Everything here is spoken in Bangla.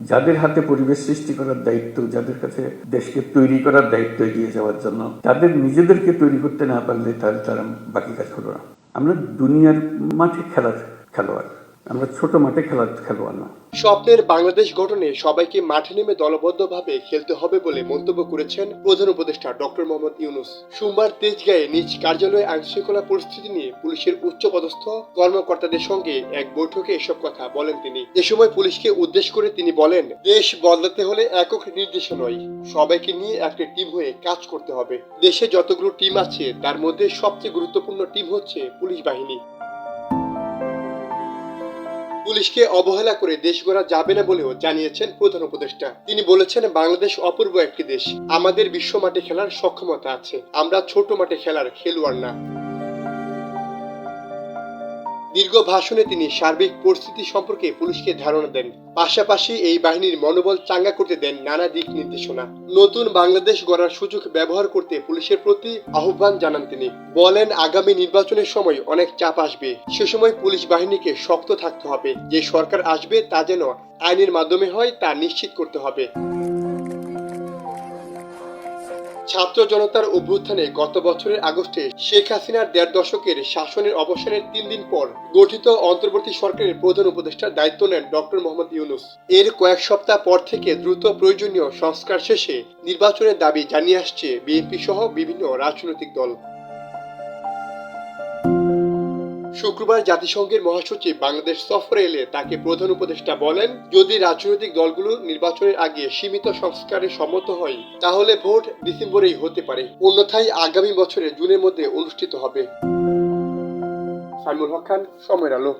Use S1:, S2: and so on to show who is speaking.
S1: যাদের হাতে পরিবেশ সৃষ্টি করার দায়িত্ব, যাদের কাছে দেশকে তৈরি করার দায়িত্ব এগিয়ে যাওয়ার জন্য, তাদের নিজেদেরকে তৈরি করতে না পারলে তারা বাকি কাজ হলো না। আমরা দুনিয়ার মাঠে খেলার খেলোয়াড়, আমরা ছোট মাঠে খেলার খেলোয়াড় না।
S2: স্বপ্নের বাংলাদেশ গঠনে সবাইকে মাঠে নেমে দলবদ্ধভাবে খেলতে হবে বলে মন্তব্য করেছেন প্রধান উপদেষ্টা ডক্টর মোহাম্মদ ইউনূস। সোমবার তেজগাঁয়ে নিজ কার্যালয়ে আইনশৃঙ্খলা পরিস্থিতি নিয়ে পুলিশের উচ্চপদস্থ কর্মকর্তাদের সঙ্গে এক বৈঠকে এসব কথা বলেন তিনি। এ সময় পুলিশকে উদ্দেশ্য করে তিনি বলেন, দেশ বদলাতে হলে একক নির্দেশে নয়, সবাইকে নিয়ে একটা টিম হয়ে কাজ করতে হবে। দেশে যতগুলো টিম আছে তার মধ্যে সবচেয়ে গুরুত্বপূর্ণ টিম হচ্ছে পুলিশ বাহিনী। পুলিশকে অবহেলা করে দেশ গড়া যাবে না বলেও জানিয়েছেন প্রধান উপদেষ্টা। তিনি বলেছেন, বাংলাদেশ অপূর্ব একটি দেশ, আমাদের বিশ্ব মাঠে খেলার সক্ষমতা আছে, আমরা ছোট মাঠে খেলার খেলোয়াড় না। দীর্ঘ ভাষণে তিনি সার্বিক পরিস্থিতি সম্পর্কে পুলিশকে ধারণা দেন, পাশাপাশি এই বাহিনীর মনোবল চাঙ্গা করতে দেন নানা দিক নির্দেশনা। নতুন বাংলাদেশ গড়ার সুযোগ ব্যবহার করতে পুলিশের প্রতি আহ্বান জানান তিনি। বলেন, আগামী নির্বাচনের সময় অনেক চাপ আসবে, সে সময় পুলিশ বাহিনীকে শক্ত থাকতে হবে। যে সরকার আসবে তা যেন আইনের মাধ্যমে হয় তা নিশ্চিত করতে হবে। ছাত্র জনতার অভ্যুত্থানে গত বছরের আগস্টে শেখ হাসিনার ১.৫ দশকের শাসনের অবসানের ৩ দিন পর গঠিত অন্তর্বর্তী সরকারের প্রধান উপদেষ্টার দায়িত্ব নেন ডক্টর মোহাম্মদ ইউনূস। এর কয়েক সপ্তাহ পর থেকে দ্রুত প্রয়োজনীয় সংস্কার শেষে নির্বাচনের দাবি জানিয়ে আসছে বিএনপি সহ বিভিন্ন রাজনৈতিক দল। শুক্রবার জাতিসংঘের মহাসচিব বাংলাদেশ সফরে এলে তাকে প্রধান উপদেষ্টা বলেন, যদি রাজনৈতিক দলগুলো নির্বাচনের আগে সীমিত সংস্কারে সম্মত হয় তাহলে ভোট ডিসেম্বরেই হতে পারে, অন্যথায় আগামী বছরের জুনের মধ্যে অনুষ্ঠিত হবে। সাইমুল হক খান, সময়ের আলো।